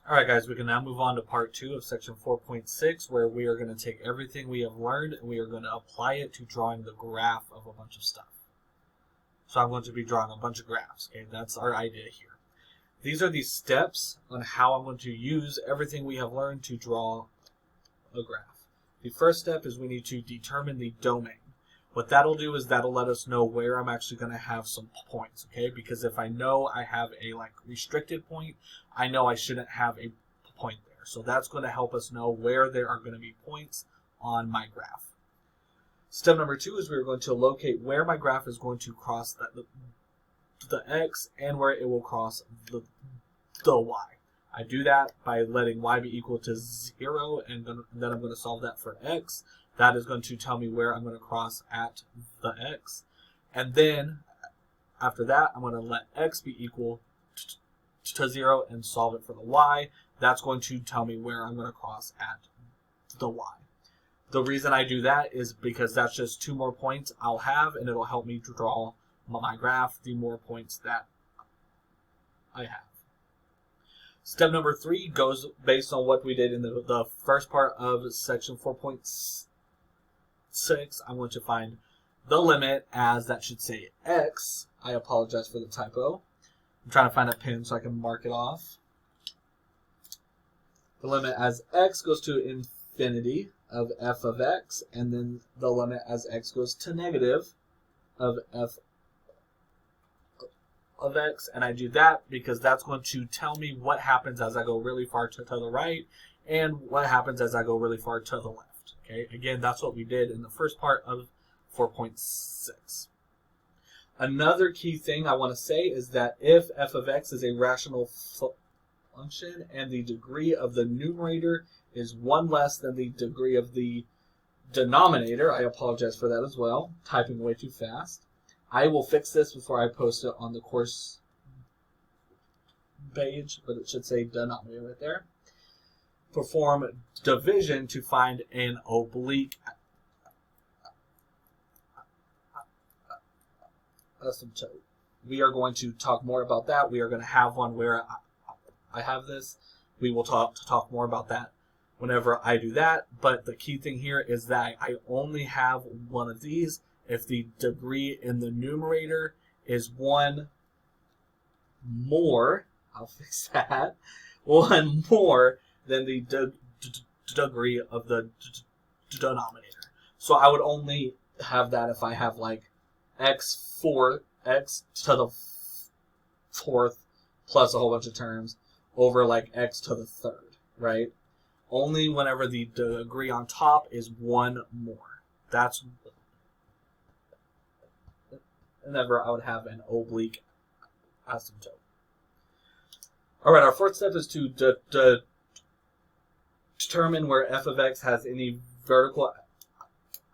Alright guys, we can now move on to part 2 of section 4.6, where we are going to take everything we have learned and we are going to apply it to drawing the graph of a bunch of stuff. So I'm going to be drawing a bunch of graphs. Okay, that's our idea here. These are the steps on how I'm going to use everything we have learned to draw a graph. The first step is we need to determine the domain. What that'll do is that'll let us know where I'm actually going to have some points, okay? Because if I know I have a restricted point, I know I shouldn't have a point there. So that's going to help us know where there are going to be points on my graph. Step number 2 is we're going to locate where my graph is going to cross the x and where it will cross the y. I do that by letting y be equal to 0, and then I'm going to solve that for x. That is going to tell me where I'm going to cross at the x. And then, after that, I'm going to let x be equal to 0 and solve it for the y. That's going to tell me where I'm going to cross at the y. The reason I do that is because that's just 2 more points I'll have, and it'll help me draw my graph the more points that I have. Step number 3 goes based on what we did in the first part of section 4.6. I'm going to find the limit as that should say x. I apologize for the typo. I'm trying to find a pen so I can mark it off. The limit as x goes to infinity of f of x, and then the limit as x goes to negative of f of x, and I do that because that's going to tell me what happens as I go really far to the right and what happens as I go really far to the left. Okay, again, that's what we did in the first part of 4.6. Another key thing I want to say is that if f of x is a rational function and the degree of the numerator is 1 less than the degree of the denominator, I apologize for that as well, typing way too fast. I will fix this before I post it on the course page, but it should say denominator right there. Perform division to find an oblique asymptote. We are going to talk more about that. We are going to have one where I have this. We will talk more about that whenever I do that. But the key thing here is that I only have one of these if the degree in the numerator is 1 more. I'll fix that. 1 more than the degree of the denominator. So I would only have that if I have x to the 4th plus a whole bunch of terms over x to the 3rd, right? Only whenever the degree on top is 1 more. That's whenever I would have an oblique asymptote. All right, our 4th step is to determine where f of x has any vertical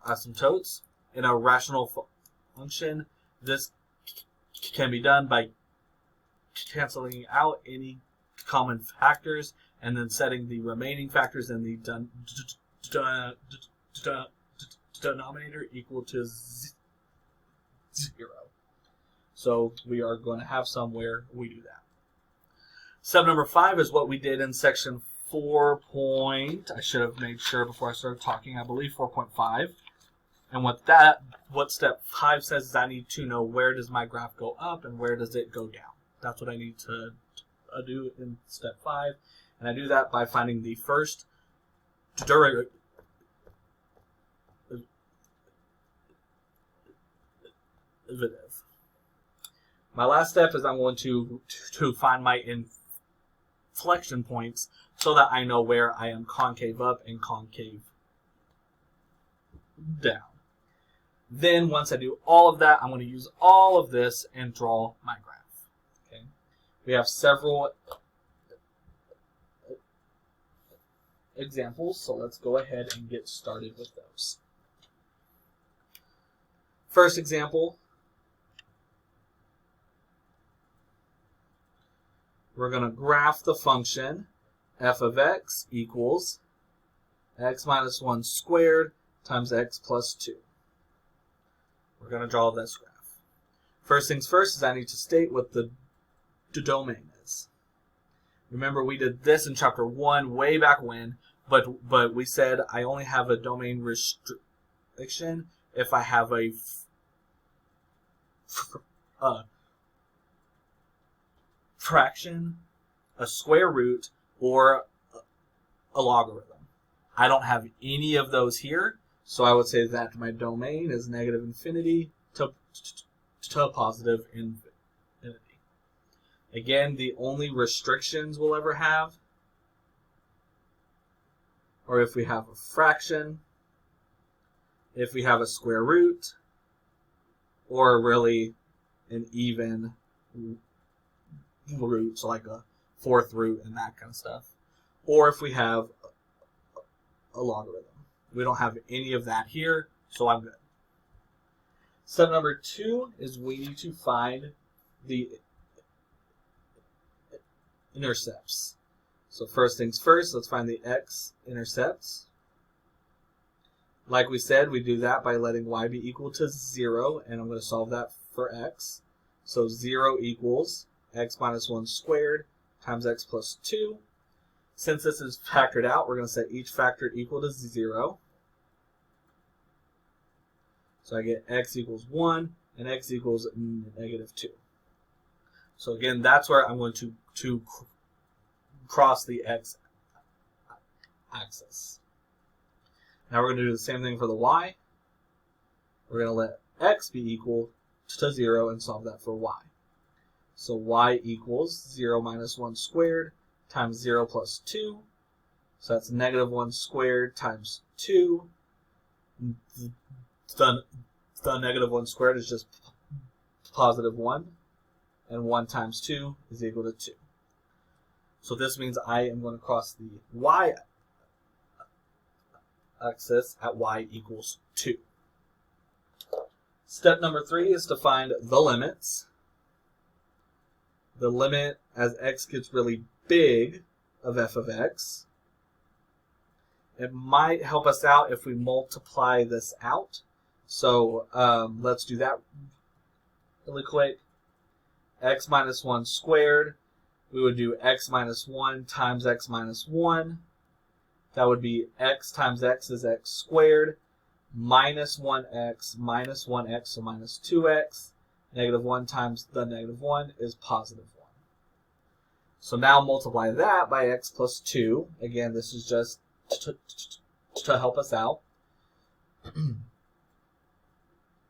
asymptotes in a rational function. This can be done by canceling out any common factors and then setting the remaining factors in the denominator equal to 0. So we are going to have somewhere we do that. Step number 5 is what we did in section 4. I should have made sure before I started talking, I believe 4.5. And what step 5 says is I need to know where does my graph go up and where does it go down. That's what I need to do in step 5. And I do that by finding the first derivative My last step is I'm going to find my inflection points so that I know where I am concave up and concave down. Then once I do all of that, I'm going to use all of this and draw my graph. Okay? We have several examples, so let's go ahead and get started with those. First example, we're going to graph the function f of x equals x minus 1 squared times x plus 2. We're going to draw this graph. First things first is I need to state what the domain is. Remember, we did this in chapter 1 way back when, but we said I only have a domain restriction if I have a fraction, a square root, or a logarithm. I don't have any of those here, so I would say that my domain is negative infinity to positive infinity. Again, the only restrictions we'll ever have are if we have a fraction, if we have a square root, or really an even root, so like a fourth root and that kind of stuff, or if we have a logarithm. We don't have any of that here, so I'm good. Step number 2 is we need to find the intercepts. So first things first, let's find the X intercepts. Like we said, we do that by letting y be equal to 0, and I'm going to solve that for x. So 0 equals x minus 1 squared times x plus 2. Since this is factored out, we're going to set each factor equal to 0. So I get x equals 1 and x equals negative 2. So again, that's where I'm going to cross the x axis. Now we're going to do the same thing for the y. We're going to let x be equal to 0 and solve that for y. So y equals 0 minus 1 squared times 0 plus 2. So that's negative 1 squared times 2. The negative 1 squared is just positive 1. And 1 times 2 is equal to 2. So this means I am going to cross the y axis at y equals 2. Step number 3 is to find the limits. The limit as x gets really big of f of x. It might help us out if we multiply this out. So let's do that really quick. X minus 1 squared. We would do x minus 1 times x minus 1. That would be x times x is x squared minus 1x minus 1x, so minus 2x. Negative 1 times the negative 1 is positive 1. So now multiply that by x plus 2. Again, this is just to help us out.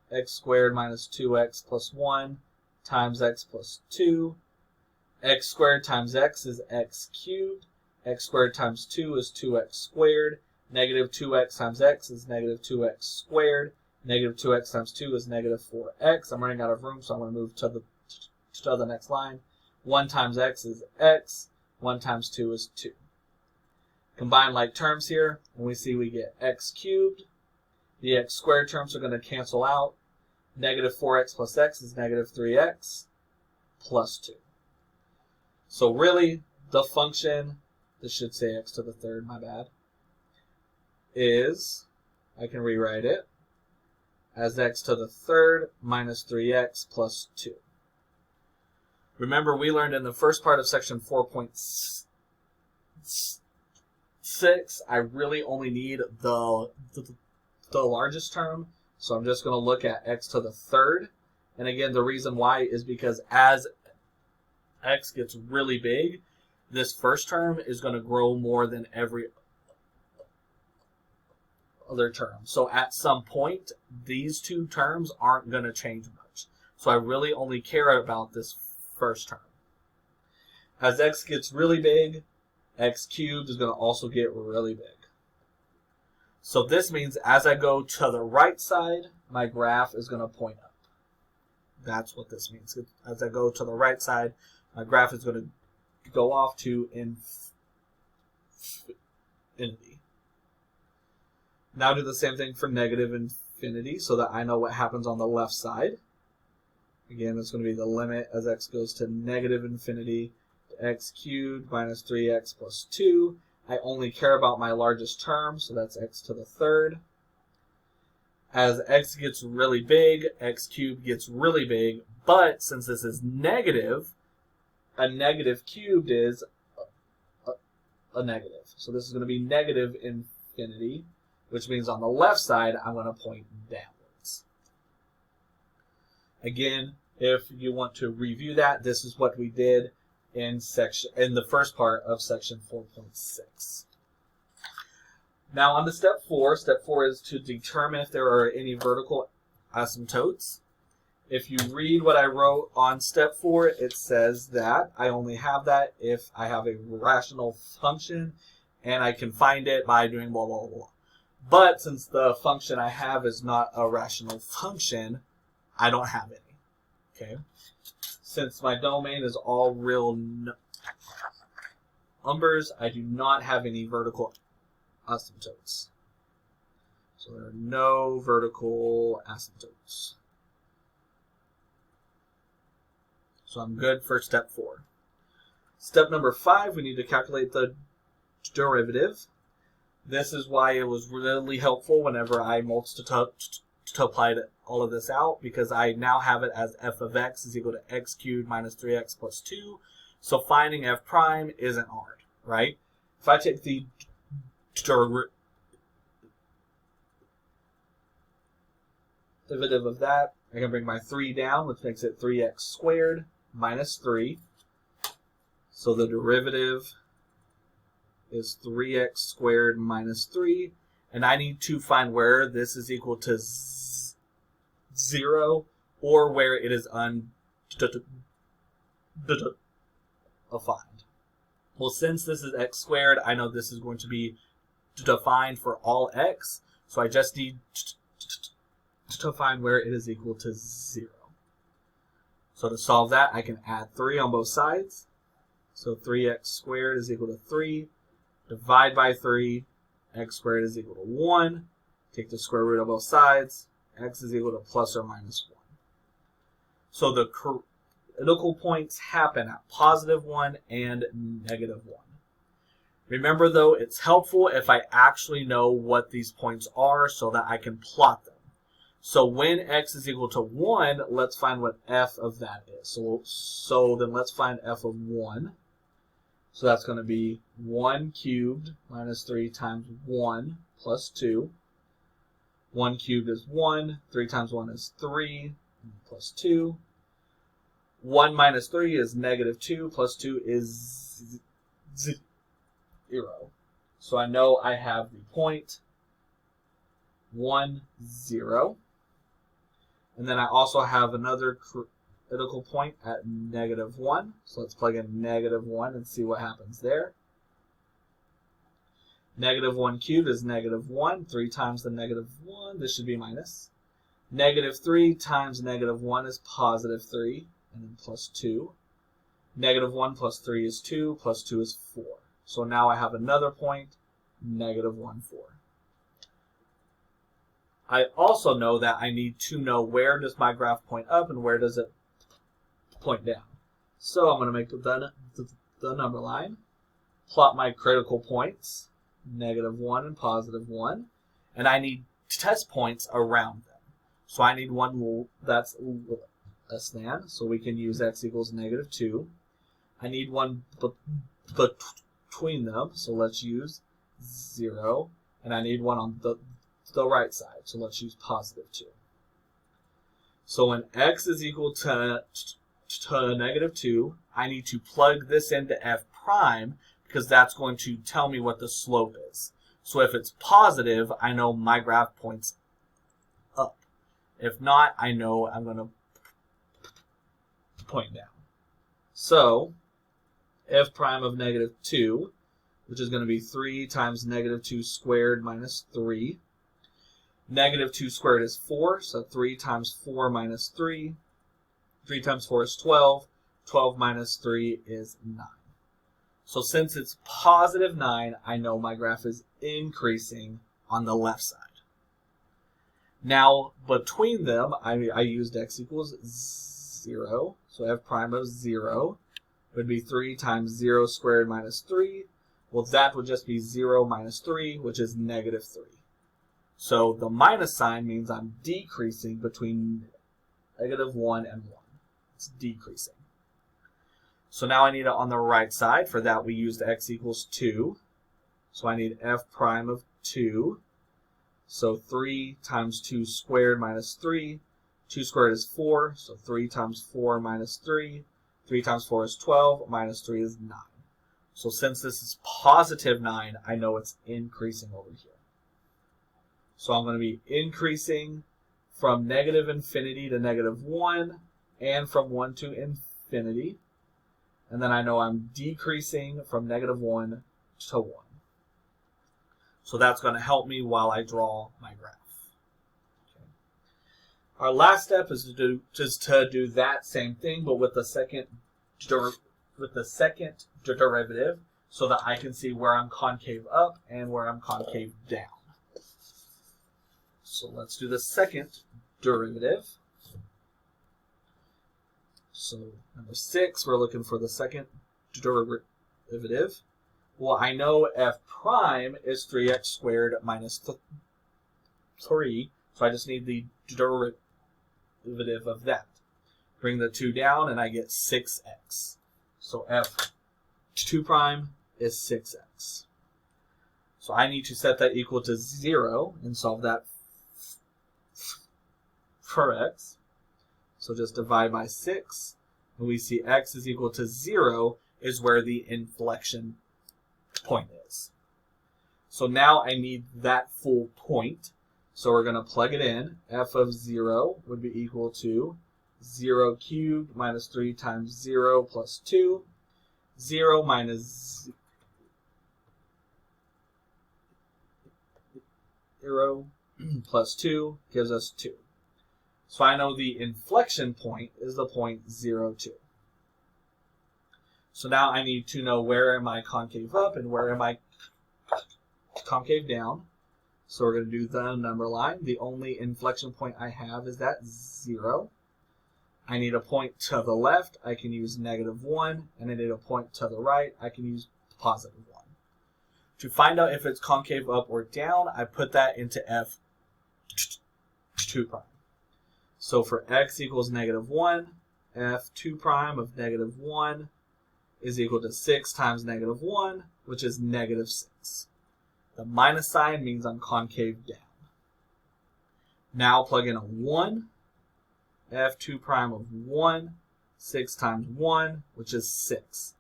X squared minus 2x plus 1 times x plus 2. X squared times x is x cubed. X squared times 2 is 2x squared. Negative 2x times x is negative 2x squared. Negative 2x times 2 is negative 4x. I'm running out of room, so I'm going to move to the next line. 1 times x is x. 1 times 2 is 2. Combine like terms here, and we see we get x cubed. The x squared terms are going to cancel out. Negative 4x plus x is negative 3x plus 2. So really, the function, this should say x to the third, my bad, is, I can rewrite it as x to the third minus 3x plus 2. Remember, we learned in the first part of section 4.6, I really only need the largest term, so I'm just going to look at x to the third. And again, the reason why is because as x gets really big, this first term is going to grow more than every other term. So at some point, these two terms aren't going to change much. So I really only care about this first term. As x gets really big, x cubed is going to also get really big. So this means as I go to the right side, my graph is going to point up. That's what this means. As I go to the right side, my graph is going to go off to infinity. Now do the same thing for negative infinity so that I know what happens on the left side. Again, it's going to be the limit as x goes to negative infinity to x cubed minus 3x plus 2. I only care about my largest term, so that's x to the third. As x gets really big, x cubed gets really big, but since this is negative, a negative cubed is a negative. So this is going to be negative infinity, which means on the left side, I'm going to point downwards. Again, if you want to review that, this is what we did in the first part of section 4.6. Now on to step 4. Step 4 is to determine if there are any vertical asymptotes. If you read what I wrote on step 4, it says that I only have that if I have a rational function and I can find it by doing blah, blah, blah. But since the function I have is not a rational function, I don't have any. Okay? Since my domain is all real numbers, I do not have any vertical asymptotes. So there are no vertical asymptotes. So I'm good for step 4. Step number 5, we need to calculate the derivative. This is why it was really helpful whenever I multiplied all of this out, because I now have it as f of x is equal to x cubed minus 3x plus 2. So finding f prime isn't hard, right? If I take the derivative of that, I can bring my 3 down, which makes it 3x squared minus 3. So the derivative is 3x squared minus 3. And I need to find where this is equal to 0 or where it is undefined. Well, since this is x squared, I know this is going to be defined for all x. So I just need to find where it is equal to 0. So to solve that, I can add 3 on both sides. So 3x squared is equal to 3. Divide by 3. X squared is equal to 1. Take the square root of both sides. X is equal to plus or minus 1. So the critical points happen at positive 1 and negative 1. Remember though, it's helpful if I actually know what these points are so that I can plot them. So when x is equal to 1, let's find what f of that is. So then let's find f of 1. So that's going to be 1 cubed minus 3 times 1 plus 2. 1 cubed is 1. 3 times 1 is 3 plus 2. 1 minus 3 is negative 2 plus 2 is 0. So I know I have the point 1, 0. And then I also have another critical point at negative 1. So let's plug in negative 1 and see what happens there. Negative 1 cubed is negative 1. 3 times the negative 1, this should be minus. Negative 3 times negative 1 is positive 3, and then plus 2. Negative 1 plus 3 is 2, plus 2 is 4. So now I have another point, negative 1, 4. I also know that I need to know where does my graph point up and where does it point down. So I'm going to make the number line, plot my critical points, negative 1 and positive 1, and I need test points around them. So I need one that's less than, so we can use x equals negative 2. I need one between them, so let's use 0, and I need one on the right side, so let's use positive 2. So when x is equal to negative 2, I need to plug this into f prime because that's going to tell me what the slope is. So if it's positive, I know my graph points up. If not, I know I'm going to point down. So f prime of negative 2, which is going to be 3 times negative 2 squared minus 3. Negative 2 squared is 4, so 3 times 4 minus 3. 3 times 4 is 12. 12 minus 3 is 9. So since it's positive 9, I know my graph is increasing on the left side. Now, between them, I used x equals 0. So f prime of 0 would be 3 times 0 squared minus 3. Well, that would just be 0 minus 3, which is negative 3. So the minus sign means I'm decreasing between negative 1 and 1. It's decreasing. So now I need it on the right side. For that, we used x equals 2. So I need f prime of 2. So 3 times 2 squared minus 3. 2 squared is 4. So 3 times 4 minus 3. 3 times 4 is 12. Minus 3 is 9. So since this is positive 9, I know it's increasing over here. So I'm going to be increasing from negative infinity to negative 1 and from 1 to infinity. And then I know I'm decreasing from negative 1 to 1. So that's going to help me while I draw my graph. Okay. Our last step is to do that same thing, but with the second derivative, so that I can see where I'm concave up and where I'm concave down. So let's do the second derivative. So number 6, we're looking for the second derivative. Well, I know f prime is 3x squared minus 3, so I just need the derivative of that. Bring the 2 down, and I get 6x. So f2 prime is 6x. So I need to set that equal to 0 and solve that for x. So just divide by 6, and we see x is equal to 0 is where the inflection point is. So now I need that full point. So we're going to plug it in. F of 0 would be equal to 0 cubed minus 3 times 0 plus 2. 0 minus 0 plus 2 gives us 2. So I know the inflection point is the point 0, 2. So now I need to know where am I concave up and where am I concave down. So we're going to do the number line. The only inflection point I have is that 0. I need a point to the left. I can use negative 1. And I need a point to the right. I can use positive 1. To find out if it's concave up or down, I put that into f2 prime. So for x equals negative 1, f2 prime of negative 1 is equal to 6 times negative 1, which is negative 6. The minus sign means I'm concave down. Now plug in a 1. f2 prime of 1, 6 times 1, which is 6.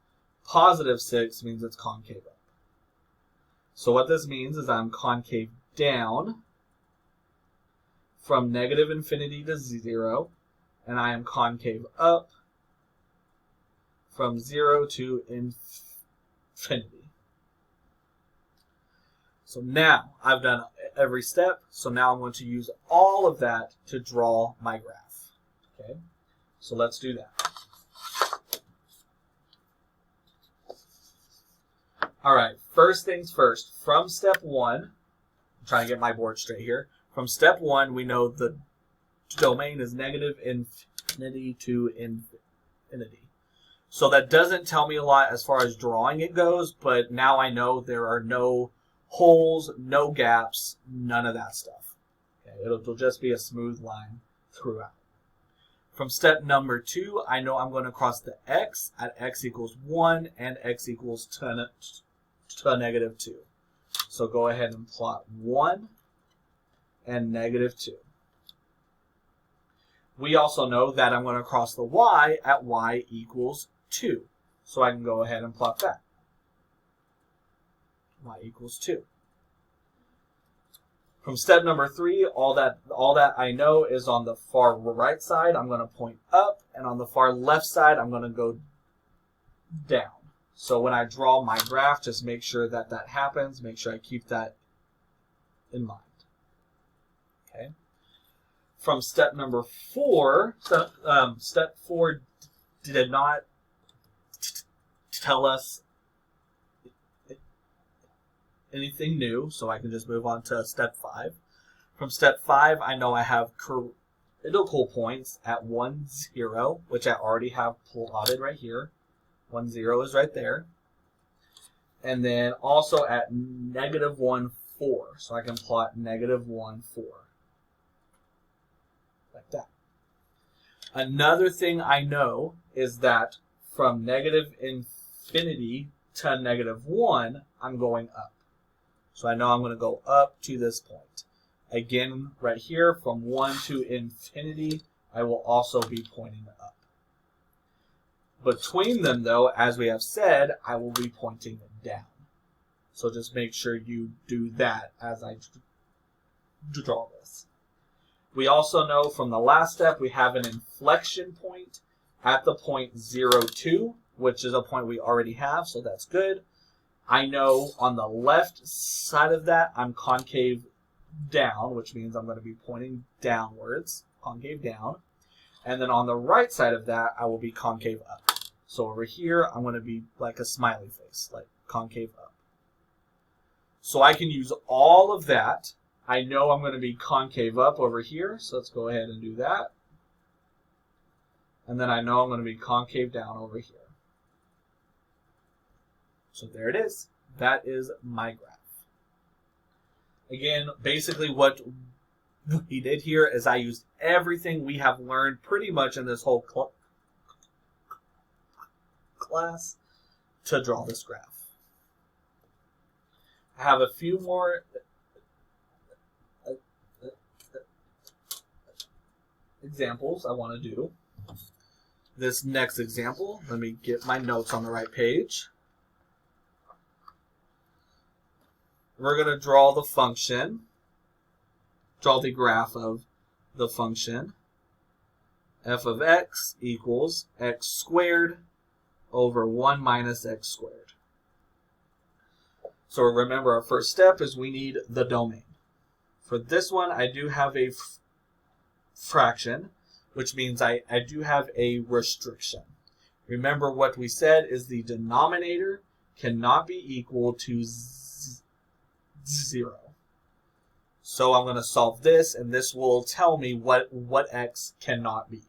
Positive 6 means it's concave up. So what this means is I'm concave down from negative infinity to 0, and I am concave up from 0 to infinity. So now I've done every step, so now I'm going to use all of that to draw my graph. Okay, so let's do that. All right, first things first, from step 1, I'm trying to get my board straight here. From step 1, we know the domain is negative infinity to infinity. So that doesn't tell me a lot as far as drawing it goes, but now I know there are no holes, no gaps, none of that stuff. Okay, it'll just be a smooth line throughout. From step number 2, I know I'm going to cross the x at x equals 1 and x equals to negative 2. So go ahead and plot 1 and negative 2. We also know that I'm going to cross the y at y equals 2. So I can go ahead and plot that. Y equals 2. From step number 3, all that I know is on the far right side, I'm going to point up, and on the far left side, I'm going to go down. So when I draw my graph, just make sure that that happens. Make sure I keep that in mind. Okay. From step number 4, step 4 did not tell us anything new, so I can just move on to step 5. From step 5, I know I have critical points at 1, 0, which I already have plotted right here. 1, 0 is right there. And then also at negative 1, 4. So I can plot negative 1, 4. Like that. Another thing I know is that from negative infinity to negative 1, I'm going up. So I know I'm going to go up to this point. Again, right here, from 1 to infinity, I will also be pointing up. Between them, though, as we have said, I will be pointing down. So just make sure you do that as I draw this. We also know from the last step we have an inflection point at the point 0, 2, which is a point we already have, so that's good. I know on the left side of that I'm concave down, which means I'm going to be pointing downwards, concave down. And then on the right side of that, I will be concave up. So over here, I'm going to be like a smiley face, like concave up. So I can use all of that. I know I'm going to be concave up over here, so let's go ahead and do that. And then I know I'm going to be concave down over here. So there it is. That is my graph. Again, basically what we did here is I used everything we have learned pretty much in this whole class to draw this graph. I have a few more examples I want to do. This next example, let me get my notes on the right page. We're going to draw the function, draw the graph of the function f of x equals x squared over 1 minus x squared. So remember, our first step is we need the domain. For this one, I do have a fraction, which means I do have a restriction. Remember what we said is the denominator cannot be equal to 0. So I'm going to solve this, and this will tell me what x cannot be.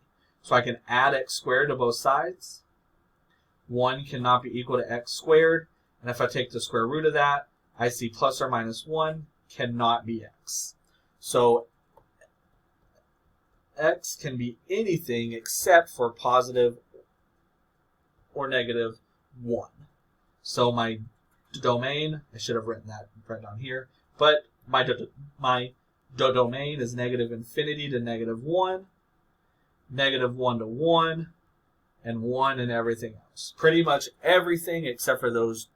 So I can add x squared to both sides. 1 cannot be equal to x squared. And if I take the square root of that, I see plus or minus 1 cannot be x. So x can be anything except for positive or negative 1. So my domain, I should have written that right down here, but my domain is negative infinity to negative 1, negative 1 to 1, and 1 and everything else. Pretty much everything except for those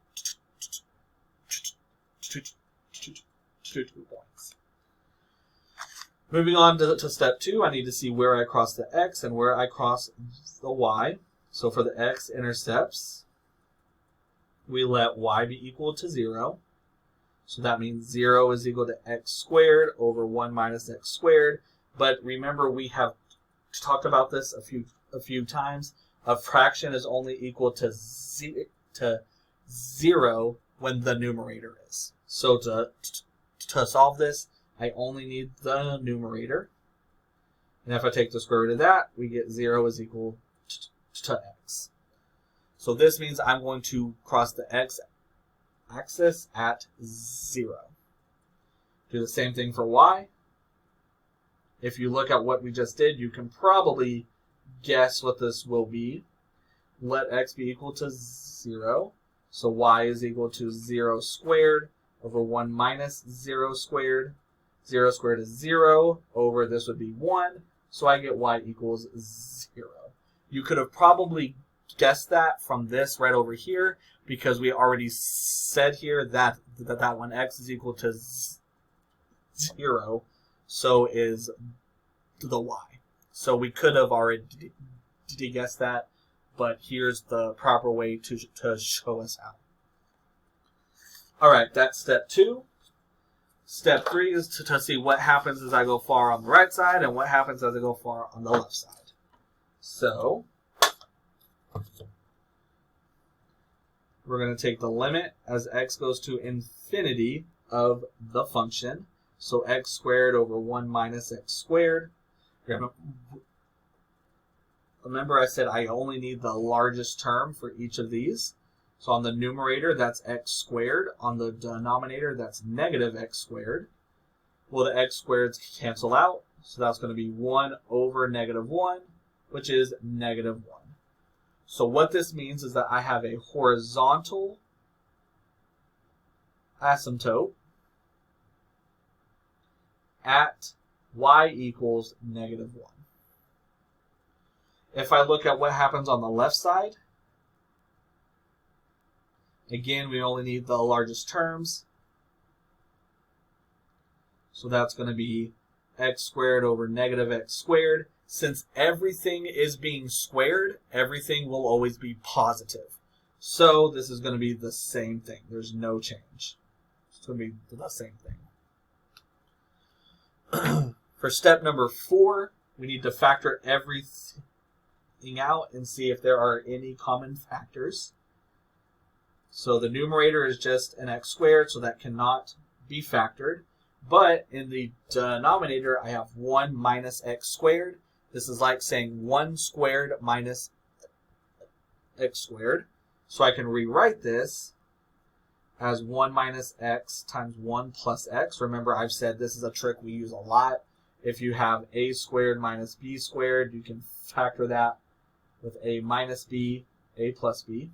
2 points. Moving on to step 2, I need to see where I cross the x and where I cross the y. So for the x intercepts, we let y be equal to 0. So that means 0 is equal to x squared over 1 minus x squared. But remember, we have talked about this a few times. A fraction is only equal to 0 when the numerator is. So to solve this, I only need the numerator. And if I take the square root of that, we get 0 is equal to x. So this means I'm going to cross the x-axis at 0. Do the same thing for y. If you look at what we just did, you can probably guess what this will be. Let x be equal to 0. So y is equal to 0 squared over 1 minus 0 squared. 0 squared is 0 over this would be 1. So I get y equals 0. You could have probably guessed that from this right over here, because we already said here that when x is equal to 0, so is the y. So we could have already guessed that, but here's the proper way to show us how. All right, that's step 2. Step 3 is to see what happens as I go far on the right side and what happens as I go far on the left side. So we're going to take the limit as x goes to infinity of the function. So x squared over 1 minus x squared. Remember I said I only need the largest term for each of these. So on the numerator, that's x squared. On the denominator, that's negative x squared. Well, the x squareds cancel out. So that's going to be 1 over negative 1, which is negative 1. So what this means is that I have a horizontal asymptote at y equals -1. If I look at what happens on the left side, again, we only need the largest terms. So that's going to be x squared over -x squared. Since everything is being squared, everything will always be positive. So this is going to be the same thing. There's no change. It's going to be the same thing. For step number 4, we need to factor everything out and see if there are any common factors. So the numerator is just an x squared, so that cannot be factored. But in the denominator, I have 1 minus x squared. This is like saying 1 squared minus x squared. So I can rewrite this as 1 minus x times 1 plus x. Remember, I've said this is a trick we use a lot. If you have a squared minus b squared, you can factor that with a minus b, a plus b.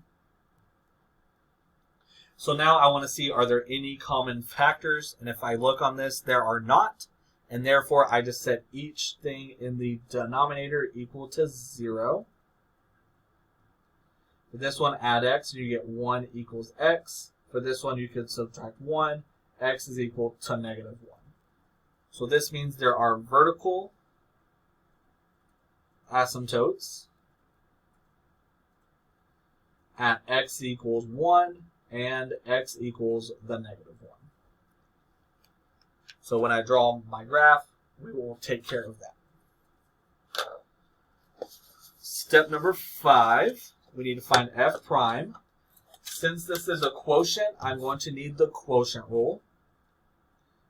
So now I want to see, are there any common factors? And if I look on this, there are not. And therefore, I just set each thing in the denominator equal to 0. For this one, add x, and you get 1 equals x. For this one, you could subtract 1. X is equal to -1. So this means there are vertical asymptotes at x equals 1 and x equals the -1. So when I draw my graph, we will take care of that. Step number 5, we need to find f prime. Since this is a quotient, I'm going to need the quotient rule.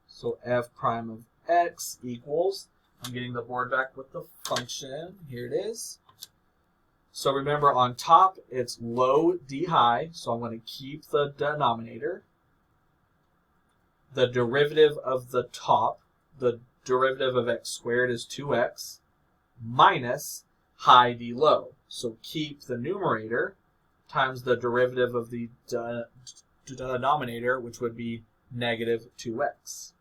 So f prime of x equals, I'm getting the board back with the function. Here it is. So remember, on top, it's low d high, so I'm going to keep the denominator. The derivative of the top, the derivative of x squared is 2x, minus high d low. So keep the numerator times the derivative of the denominator, which would be -2x.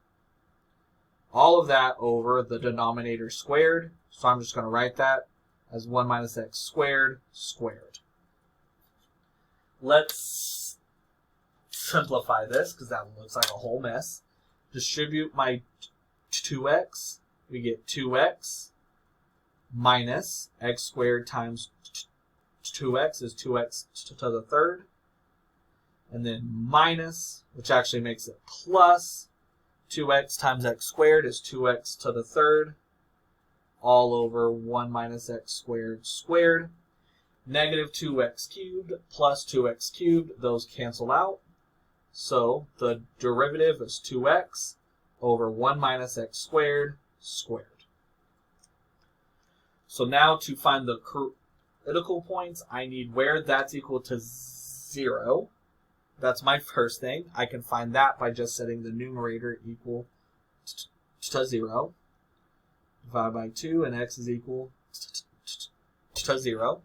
All of that over the denominator squared, so I'm just going to write that as 1 minus x squared squared. Let's simplify this because that looks like a whole mess. Distribute my 2x. We get 2x minus x squared times 2x is 2x to the third. And then minus, which actually makes it plus, 2x times x squared is 2x to the third, all over 1 minus x squared squared. -2x cubed plus 2x cubed, those cancel out. So the derivative is 2x over 1 minus x squared squared. So now to find the critical points, I need where that's equal to 0. That's my first thing. I can find that by just setting the numerator equal to 0. Divide by 2, and x is equal to 0.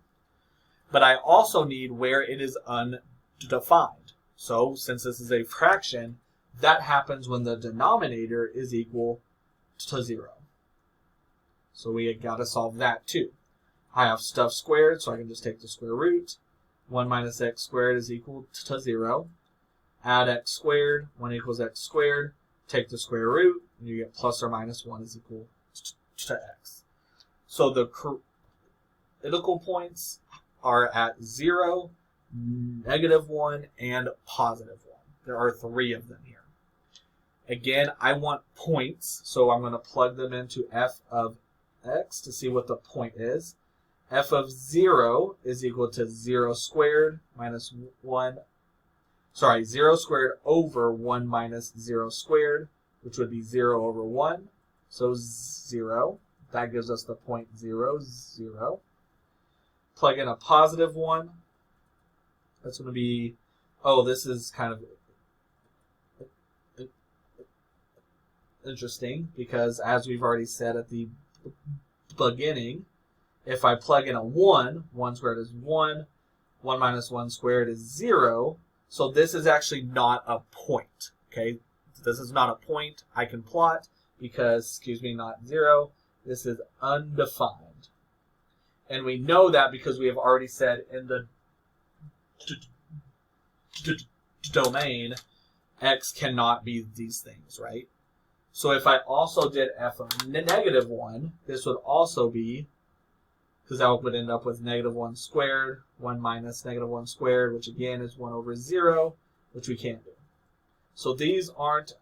But I also need where it is undefined. So since this is a fraction, that happens when the denominator is equal to 0. So we got to solve that too. I have stuff squared, so I can just take the square root. 1 minus x squared is equal to 0. Add x squared, 1 equals x squared. Take the square root, and you get plus or minus 1 is equal to x. So the critical points are at 0, -1, and +1. There are 3 of them here. Again, I want points, so I'm going to plug them into f of x to see what the point is. F of 0 is equal to 0 squared minus 1. 0 squared over 1 minus 0 squared, which would be 0 over 1. So 0. That gives us the point 0, 0. Plug in a +1. That's going to be, this is kind of interesting because as we've already said at the beginning, If I plug in a 1, 1 squared is 1, 1 minus 1 squared is 0. So this is actually not a point, okay? This is not a point I can plot because, not 0. This is undefined. And we know that because we have already said in the domain, x cannot be these things, right? So if I also did f of negative 1, this would also be, because that would end up with negative 1 squared, 1 minus negative 1 squared, which again is 1 over 0, which we can't do. So these aren't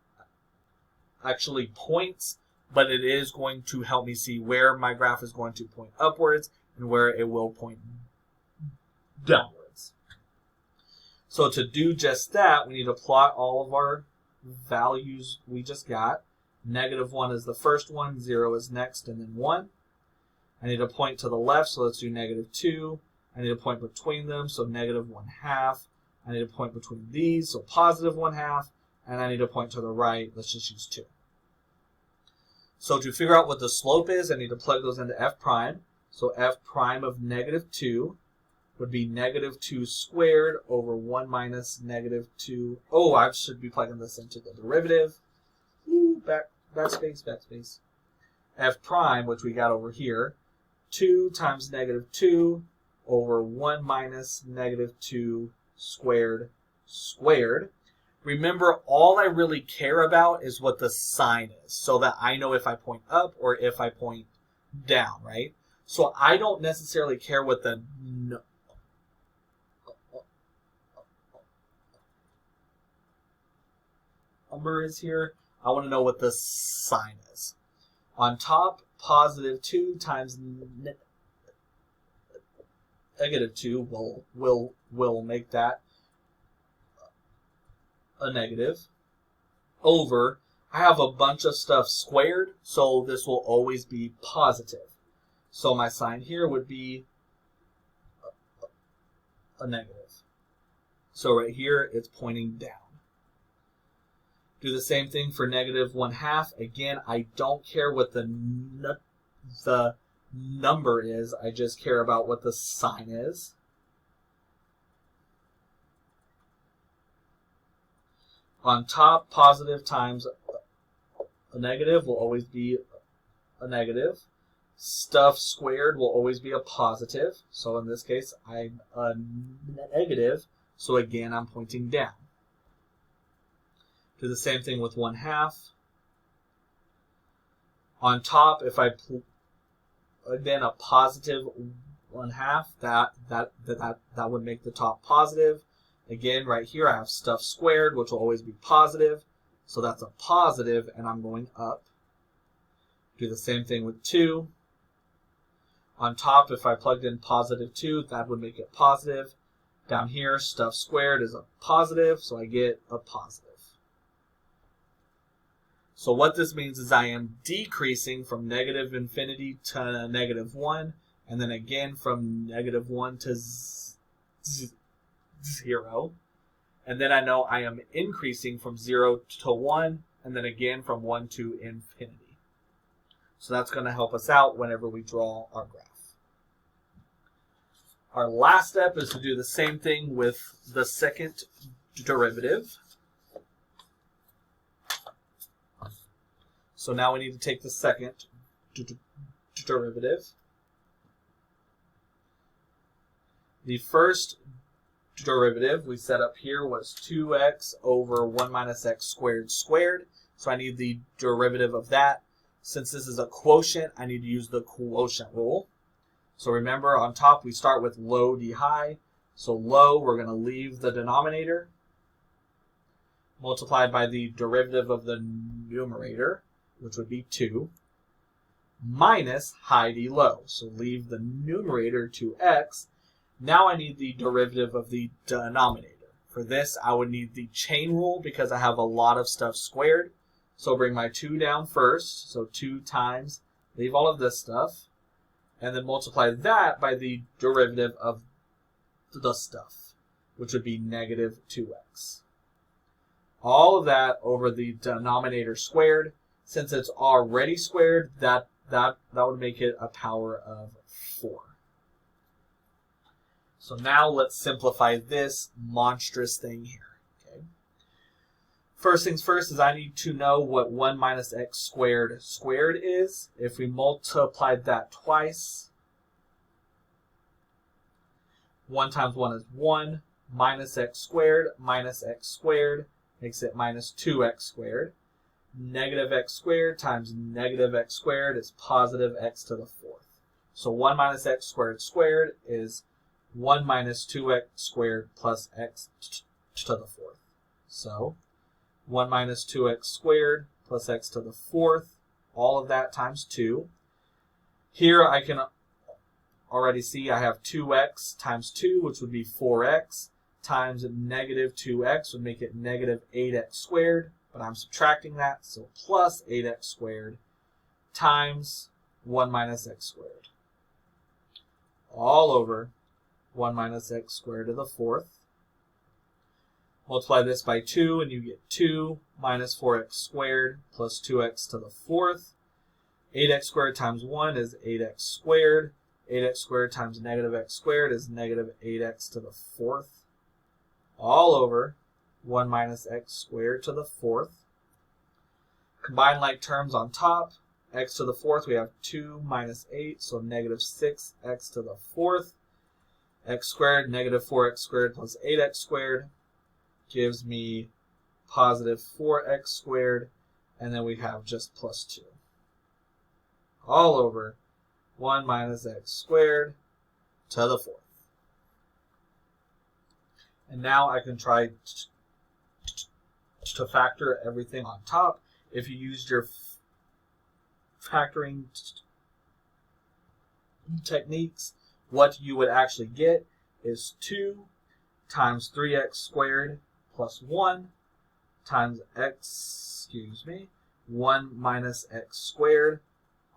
actually points, but it is going to help me see where my graph is going to point upwards and where it will point downwards. So to do just that, we need to plot all of our values we just got. Negative 1 is the first one, 0 is next, and then 1. I need to point to the left, so let's do negative 2. I need to point between them, so negative 1/2. I need to point between these, so positive 1/2. And I need to point to the right, let's just use 2. So to figure out what the slope is, I need to plug those into f prime. So f prime of negative 2 would be negative 2 squared over 1 minus negative 2. Oh, I should be plugging this into the derivative. Ooh, backspace. F prime, which we got over here, 2 times negative 2 over 1 minus negative 2 squared. Remember, all I really care about is what the sign is, so that I know if I point up or if I point down, right? So I don't necessarily care what the number is here. I want to know what the sign is. On top, positive 2 times negative 2 will make that a negative over, I have a bunch of stuff squared, so this will always be positive. So my sign here would be a negative. So right here, it's pointing down. Do the same thing for negative 1/2. Again, I don't care what the number is. I just care about what the sign is. On top, positive times a negative will always be a negative. Stuff squared will always be a positive. So in this case, I'm a negative. So again, I'm pointing down. Do the same thing with 1/2. On top, if I then a positive 1/2, that would make the top positive. Again, right here, I have stuff squared, which will always be positive. So that's a positive, and I'm going up. Do the same thing with 2. On top, if I plugged in positive 2, that would make it positive. Down here, stuff squared is a positive, so I get a positive. So what this means is I am decreasing from negative infinity to negative 1, and then again from negative 1 to 0. And then I know I am increasing from 0 to 1, and then again from 1 to infinity. So that's going to help us out whenever we draw our graph. Our last step is to do the same thing with the second derivative. So now we need to take the second derivative. The first derivative we set up here was 2x over 1 minus x squared squared. So I need the derivative of that. Since this is a quotient, I need to use the quotient rule. So remember, on top we start with low d high. So low, we're going to leave the denominator, multiplied by the derivative of the numerator, which would be 2, minus high d low. So leave the numerator to x. Now I need the derivative of the denominator. For this, I would need the chain rule because I have a lot of stuff squared. So bring my 2 down first. So 2 times, leave all of this stuff, and then multiply that by the derivative of the stuff, which would be negative 2x. All of that over the denominator squared. Since it's already squared, that that would make it a power of 4. So now let's simplify this monstrous thing here. Okay. First things first is I need to know what 1 minus x squared squared is. If we multiply that twice, 1 times 1 is 1, minus x squared makes it minus 2x squared. Negative x squared times negative x squared is positive x to the 4th. So 1 minus x squared squared is 1 minus 2x squared plus x to the 4th. So 1 minus 2x squared plus x to the 4th, all of that times 2. Here I can already see I have 2x times 2, which would be 4x, times negative 2x would make it negative 8x squared, but I'm subtracting that, so plus 8x squared times 1 minus x squared. All over 1 minus x squared to the 4th. Multiply this by 2 and you get 2 minus 4x squared plus 2x to the 4th. 8x squared times 1 is 8x squared. 8x squared times negative x squared is negative 8x to the 4th. All over 1 minus x squared to the 4th. Combine like terms on top. X to the 4th, we have 2 minus 8, so negative 6x to the 4th. X squared, negative 4x squared plus 8x squared gives me positive 4x squared, and then we have just plus 2. All over 1 minus x squared to the 4th. And now I can try to factor everything on top. If you used your factoring techniques, what you would actually get is 2 times 3x squared plus 1 times 1 minus x squared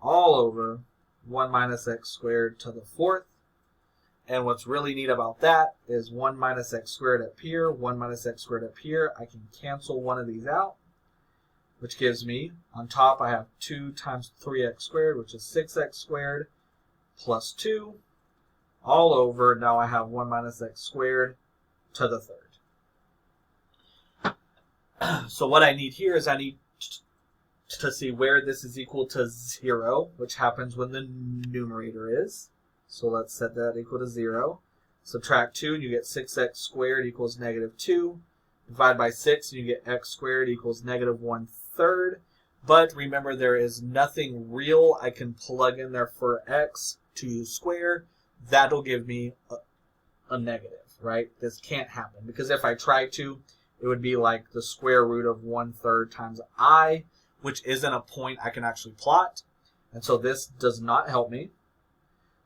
all over 1 minus x squared to the 4th. And what's really neat about that is 1 minus x squared up here, 1 minus x squared up here. I can cancel one of these out, which gives me, on top I have 2 times 3x squared, which is 6x squared, plus 2, all over, now I have 1 minus x squared to the 3rd. So what I need here is I need to see where this is equal to 0, which happens when the numerator is. So let's set that equal to 0. Subtract 2 and you get 6x squared equals negative 2. Divide by 6 and you get x squared equals negative 1/3. But remember, there is nothing real I can plug in there for x to square. That'll give me a negative, right? This can't happen, because if I try to, it would be like the square root of 1/3 times I, which isn't a point I can actually plot. And so this does not help me.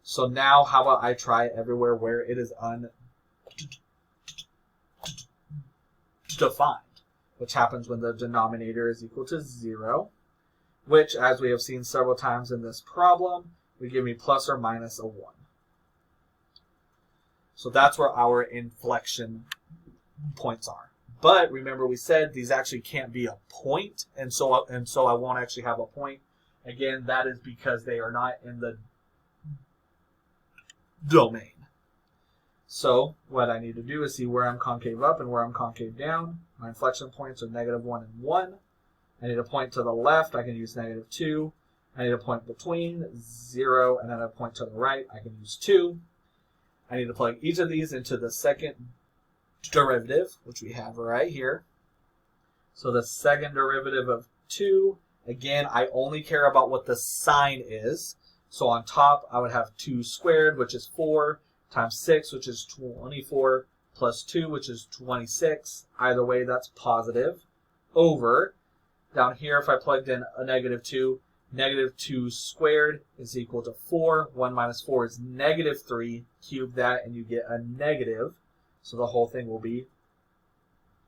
So now how about I try everywhere where it is undefined, which happens when the denominator is equal to 0, which, as we have seen several times in this problem, would give me plus or minus a 1. So that's where our inflection points are. But remember, we said these actually can't be a point, and so I won't actually have a point. Again, that is because they are not in the domain. So what I need to do is see where I'm concave up and where I'm concave down. My inflection points are negative 1 and 1. I need a point to the left. I can use negative 2. I need a point between 0 and then a point to the right. I can use 2. I need to plug each of these into the second derivative, which we have right here. So the second derivative of 2, again, I only care about what the sign is. So on top, I would have 2 squared, which is 4, times 6, which is 24, plus 2, which is 26. Either way, that's positive. Over, down here, if I plugged in a negative 2 squared is equal to 4. 1 minus 4 is negative 3. Cube that, and you get a negative. So the whole thing will be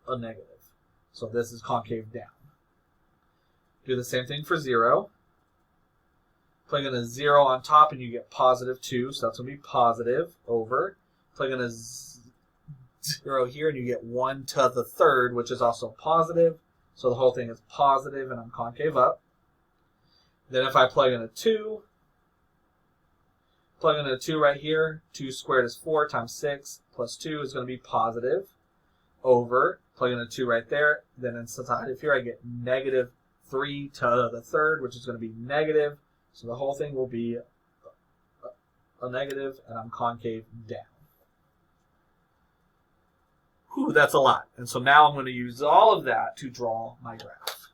a negative. So this is concave down. Do the same thing for 0. Plug in a 0 on top and you get positive 2, so that's going to be positive over. Plug in a 0 here and you get 1 to the 3rd, which is also positive. So the whole thing is positive and I'm concave up. Then if I plug in a 2, plug in a 2 right here, 2 squared is 4 times 6 plus 2 is going to be positive over, plug in a 2 right there, then inside of here I get negative 3 to the third, which is going to be negative. So the whole thing will be a negative, and I'm concave down. Whew, that's a lot. And so now I'm going to use all of that to draw my graph.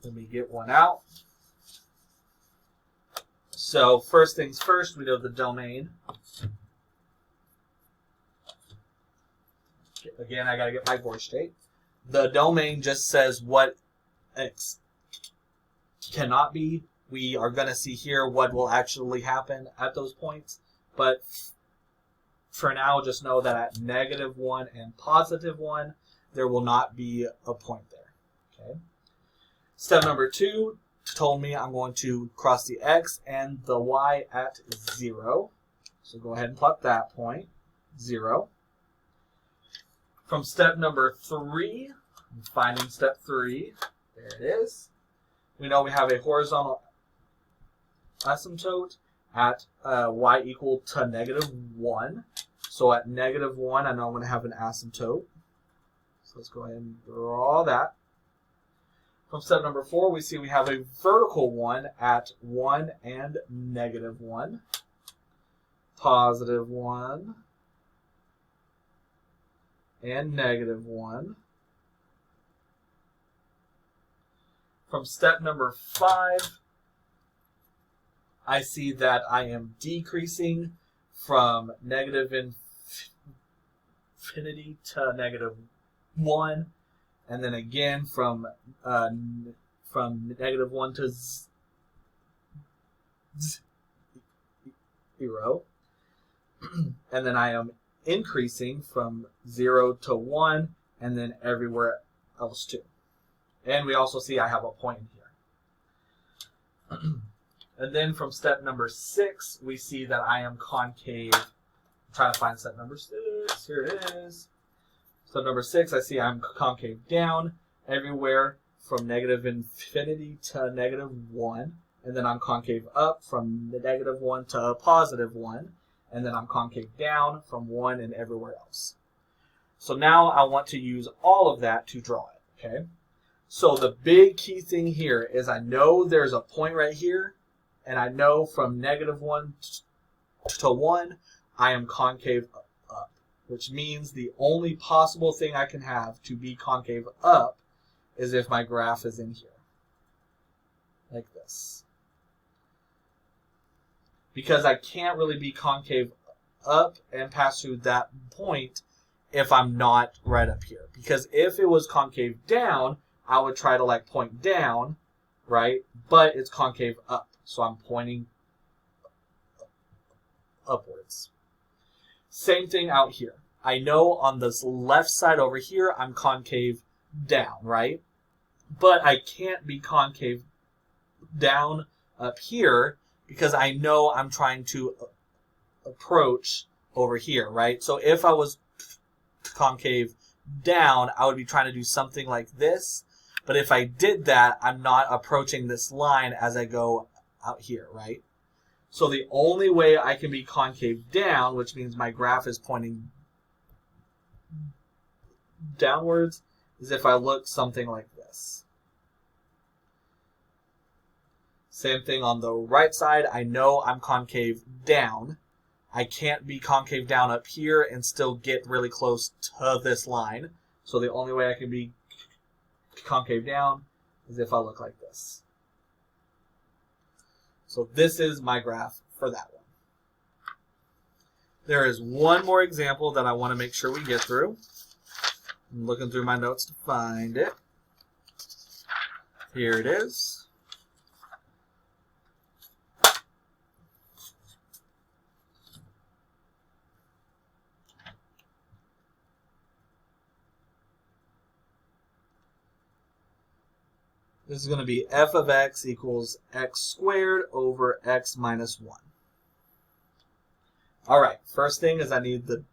Let me get one out. So first things first, we know the domain. Again, I got to get my board straight. The domain just says what X cannot be. We are going to see here what will actually happen at those points. But for now, just know that at -1 and +1, there will not be a point there. Okay. Step number 2 told me I'm going to cross the X and the Y at 0. So go ahead and plot that point, 0. From step number 3, I'm finding step 3, there it is. We know we have a horizontal asymptote at y equal to -1. So at -1, I know I'm going to have an asymptote. So let's go ahead and draw that. From step number 4, we see we have a vertical one at 1 and -1, +1, and -1. From step number 5, I see that I am decreasing from negative infinity to -1, and then again from -1 to 0, and then I am increasing from 0 to 1, and then everywhere else too. And we also see I have a point in here. And then from step number 6, we see that I am concave. I'm trying to find step number 6. Here it is. Step number 6, I see I'm concave down everywhere from negative infinity to -1. And then I'm concave up from the -1 to a +1. And then I'm concave down from 1 and everywhere else. So now I want to use all of that to draw it. Okay. So the big key thing here is I know there's a point right here, and I know from -1 to 1, I am concave up, which means the only possible thing I can have to be concave up is if my graph is in here, like this. Because I can't really be concave up and pass through that point if I'm not right up here. Because if it was concave down, I would try to like point down, right? But it's concave up, so I'm pointing upwards. Same thing out here. I know on this left side over here, I'm concave down, right? But I can't be concave down up here because I know I'm trying to approach over here, right? So if I was concave down, I would be trying to do something like this. But if I did that, I'm not approaching this line as I go out here, right? So the only way I can be concave down, which means my graph is pointing downwards, is if I look something like this. Same thing on the right side. I know I'm concave down. I can't be concave down up here and still get really close to this line. So the only way I can be concave down is if I look like this. So this is my graph for that one. There is one more example that I want to make sure we get through. I'm looking through my notes to find it. Here it is. This is going to be f of x equals x squared over x minus 1. All right, first thing is I need the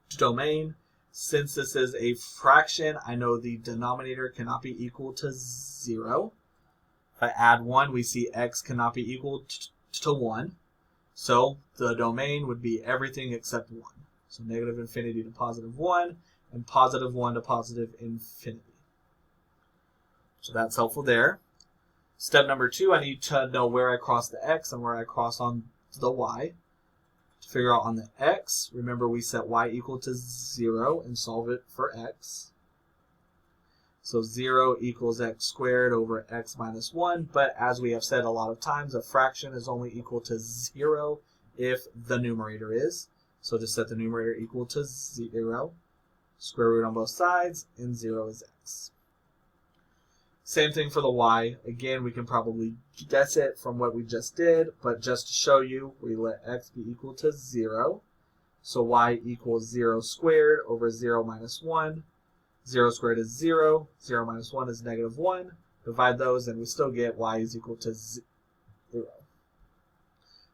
domain. Since this is a fraction, I know the denominator cannot be equal to 0. If I add 1, we see x cannot be equal to 1. So the domain would be everything except 1. So negative infinity to positive 1, and positive 1 to positive infinity. So that's helpful there. Step number 2, I need to know where I cross the x and where I cross on the y. To figure out on the x, remember we set y equal to 0 and solve it for x. So 0 equals x squared over x minus 1. But as we have said a lot of times, a fraction is only equal to 0 if the numerator is. So just set the numerator equal to 0. Square root on both sides, and 0 is x. Same thing for the y. Again, we can probably guess it from what we just did, but just to show you, we let x be equal to 0. So y equals 0 squared over 0 minus 1. 0 squared is 0. 0 minus 1 is negative 1. Divide those, and we still get y is equal to 0.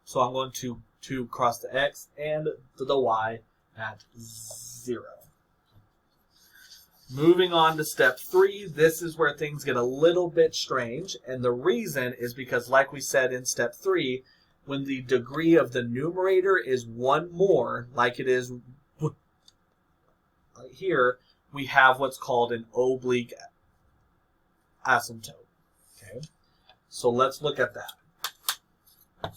So I'm going to cross the x and the y at 0. Moving on to step 3, this is where things get a little bit strange, and the reason is because, like we said in step 3, when the degree of the numerator is 1 more, like it is right here, we have what's called an oblique asymptote. Okay, so let's look at that.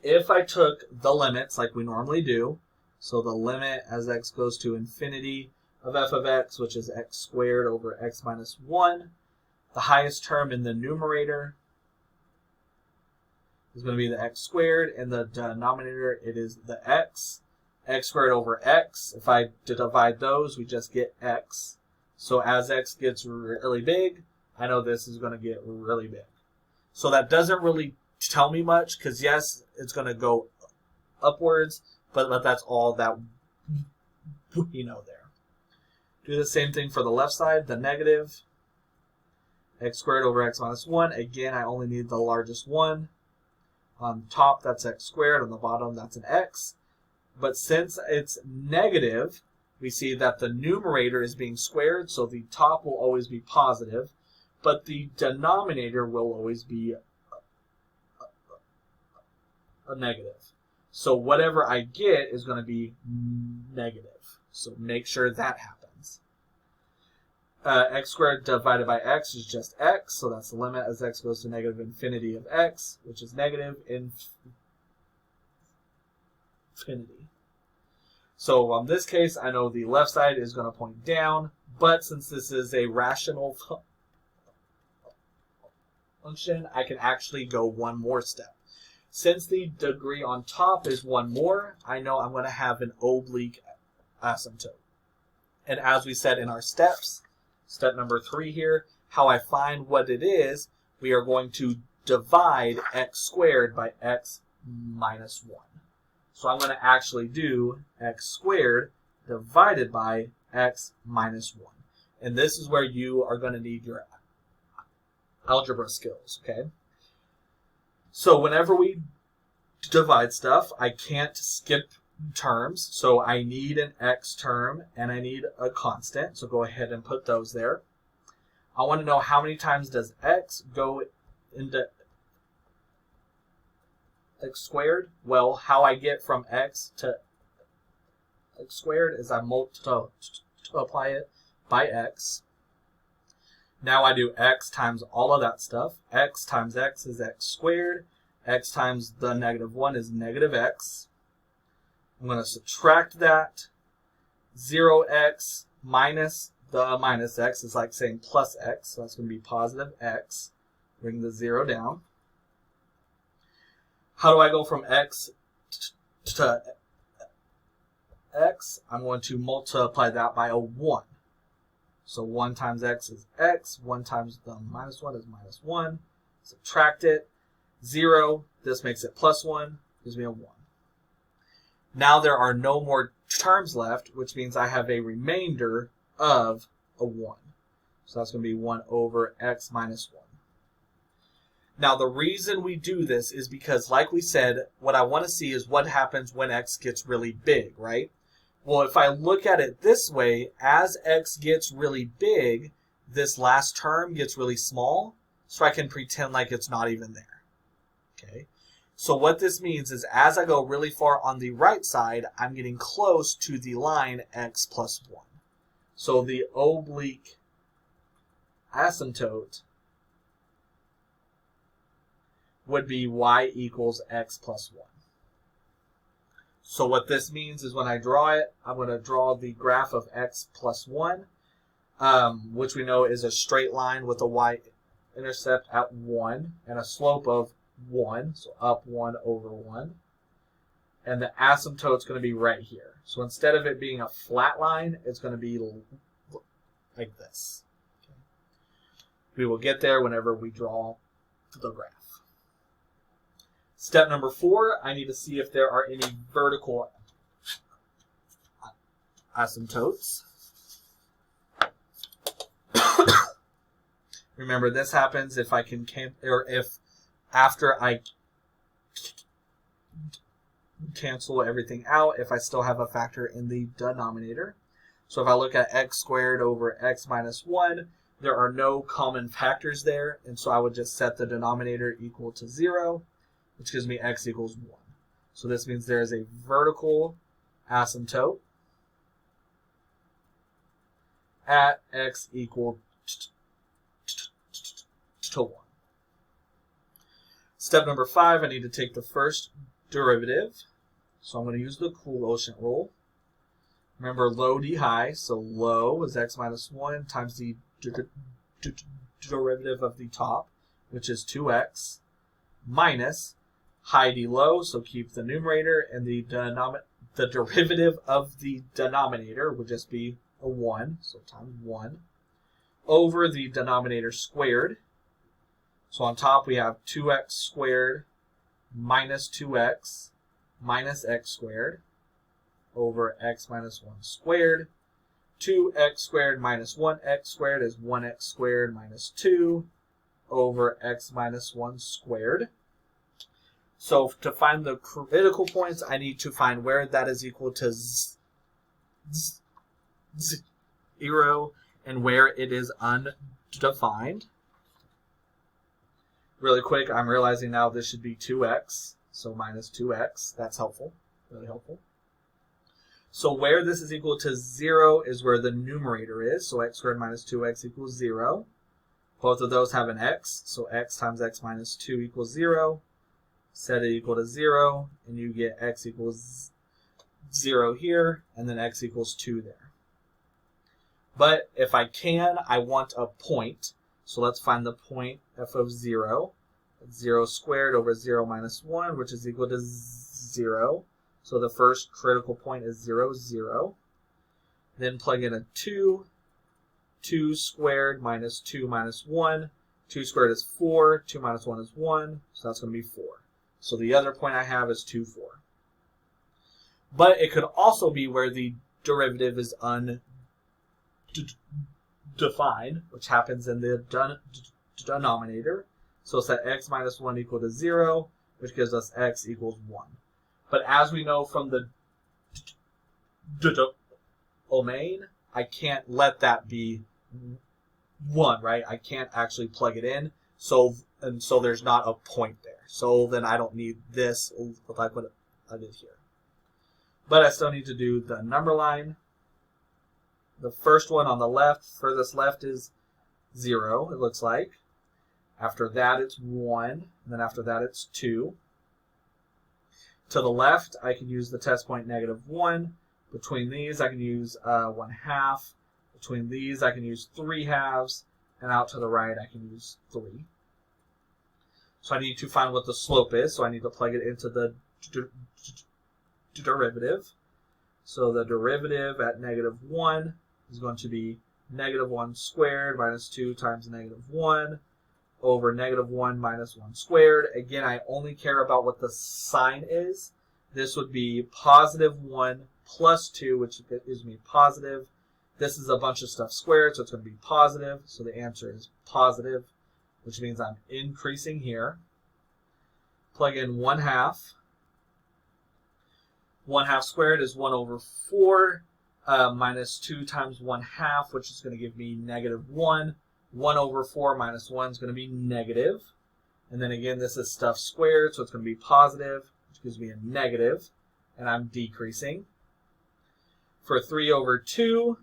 If I took the limits like we normally do, so the limit as x goes to infinity of f of x, which is x squared over x minus 1, the highest term in the numerator is going to be the x squared, and the denominator, it is the x. X squared over x, if I divide those, we just get x. So as x gets really big, I know this is going to get really big. So that doesn't really tell me much, because yes, it's going to go upwards, but that's all that we know there. Do the same thing for the left side, the negative. X squared over x minus 1. Again, I only need the largest one. On top, that's x squared. On the bottom, that's an x. But since it's negative, we see that the numerator is being squared, so the top will always be positive, but the denominator will always be a negative. So whatever I get is going to be negative. So make sure that happens. X squared divided by x is just x, so that's the limit as x goes to negative infinity of x, which is negative infinity. So on this case, I know the left side is going to point down, but since this is a rational function, I can actually go one more step. Since the degree on top is 1 more, I know I'm going to have an oblique asymptote. And as we said in our steps, step number 3 here, how I find what it is, we are going to divide x squared by x minus 1. So I'm going to actually do x squared divided by x minus 1. And this is where you are going to need your algebra skills, okay? So whenever we divide stuff, I can't skip terms. So I need an x term and I need a constant. So go ahead and put those there. I want to know how many times does x go into x squared? Well, how I get from x to x squared is I multiply it by x. Now I do x times all of that stuff. X times x is x squared. X times the negative 1 is negative x. I'm going to subtract that. 0x minus the minus x is like saying plus x. So that's going to be positive x. Bring the 0 down. How do I go from x to x? I'm going to multiply that by a 1. So 1 times x is x. 1 times the minus 1 is minus 1. Subtract it. 0. This makes it plus 1. Gives me a 1. Now there are no more terms left, which means I have a remainder of a 1. So that's going to be 1 over x minus 1. Now the reason we do this is because, like we said, what I want to see is what happens when x gets really big, right? Well, if I look at it this way, as x gets really big, this last term gets really small. so I can pretend like it's not even there. Okay. So what this means is as I go really far on the right side, I'm getting close to the line x plus 1. So the oblique asymptote would be y equals x plus 1. So what this means is when I draw it, I'm going to draw the graph of x plus 1, which we know is a straight line with a y-intercept at 1 and a slope of 1, so up 1 over 1. And the asymptote's going to be right here. So instead of it being a flat line, it's going to be like this. Okay. We will get there whenever we draw the graph. Step number 4, I need to see if there are any vertical asymptotes. Remember, this happens if I can if after I cancel everything out, if I still have a factor in the denominator. So if I look at x squared over x minus 1, there are no common factors there, and so I would just set the denominator equal to 0, which gives me x equals 1. So this means there is a vertical asymptote at x equal to 1. Step number 5, I need to take the first derivative. So I'm going to use the Quotient Rule. Remember low d high, so low is x minus 1 times the derivative of the top, which is 2x, minus high d low, so keep the numerator, and the derivative of the denominator would just be a 1, so times 1, over the denominator squared. So on top we have 2x squared minus 2x minus x squared over x minus 1 squared. 2x squared minus 1x squared is 1x squared minus 2 over x minus 1 squared. So to find the critical points, I need to find where that is equal to 0 and where it is undefined. Really quick, I'm realizing now this should be 2x, so minus 2x. That's helpful, really helpful. So where this is equal to 0 is where the numerator is, so x squared minus 2x equals 0. Both of those have an x, so x times x minus 2 equals 0. Set it equal to 0, and you get x equals 0 here, and then x equals 2 there. But if I can, I want a point. So let's find the point f of 0. 0 squared over 0 minus 1, which is equal to 0. So the first critical point is 0, 0. Then plug in a 2. 2 squared minus 2 minus 1. 2 squared is 4. 2 minus 1 is 1. So that's going to be 4. So the other point I have is 2, 4. But it could also be where the derivative is undefined, which happens in the denominator. So set x minus 1 equal to 0, which gives us x equals 1. But as we know from the domain, I can't let that be 1, right? I can't actually plug it in. So there's not a point there. So then I don't need this like what I did here. But I still need to do the number line. The first one on the left, furthest left, is 0, it looks like. After that, it's 1. And then after that, it's 2. To the left, I can use the test point -1. Between these, I can use 1/2. Between these, I can use 3/2. And out to the right, I can use 3. So I need to find what the slope is. So I need to plug it into the derivative. So the derivative at -1 is going to be -1 squared minus 2 times -1 over -1 minus 1 squared. Again, I only care about what the sign is. This would be +1 plus 2, which gives me positive. This is a bunch of stuff squared, so it's going to be positive. So the answer is positive, which means I'm increasing here. Plug in 1/2. 1/2 squared is 1 over 4 minus 2 times 1/2, which is going to give me -1 1 over 4 minus 1 is going to be negative. And then again, this is stuff squared, so it's going to be positive, which gives me a negative, and I'm decreasing. For 3 over 2,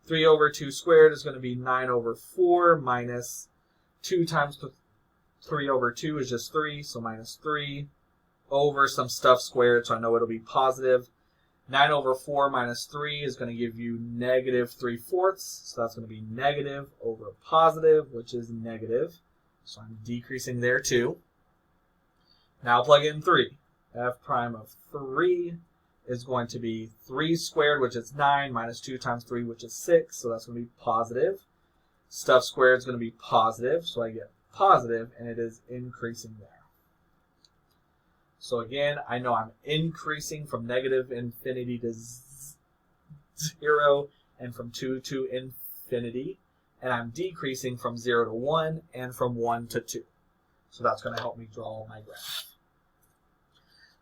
3 over 2 squared is going to be 9 over 4 minus 2 times 3 over 2 is just 3, so minus 3 over some stuff squared, so I know it'll be positive. 9 over 4 minus 3 is going to give you negative 3/4, so that's going to be negative over positive, which is negative. So I'm decreasing there too. Now plug in 3. F prime of 3 is going to be 3 squared, which is 9, minus 2 times 3, which is 6, so that's going to be positive. Stuff squared is going to be positive, so I get positive, and it is increasing there. So again, I know I'm increasing from negative infinity to 0 and from 2 to infinity. And I'm decreasing from 0 to 1 and from 1 to 2. So that's going to help me draw my graph.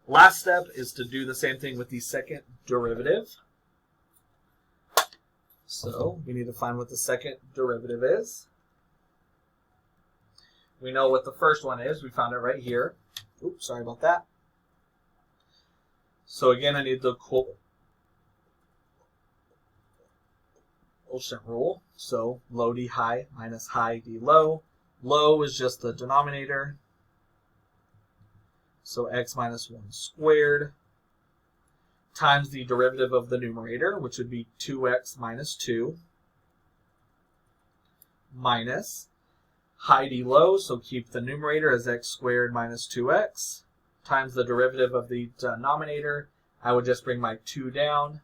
Last step is to do the same thing with the second derivative. So we need to find what the second derivative is. We know what the first one is. We found it right here. Oops, sorry about that. So again, I need the quotient rule. So low d high minus high d low. Low is just the denominator. So x minus 1 squared times the derivative of the numerator, which would be 2x minus 2, minus high d low, so keep the numerator as x squared minus 2x, times the derivative of the denominator. I would just bring my 2 down,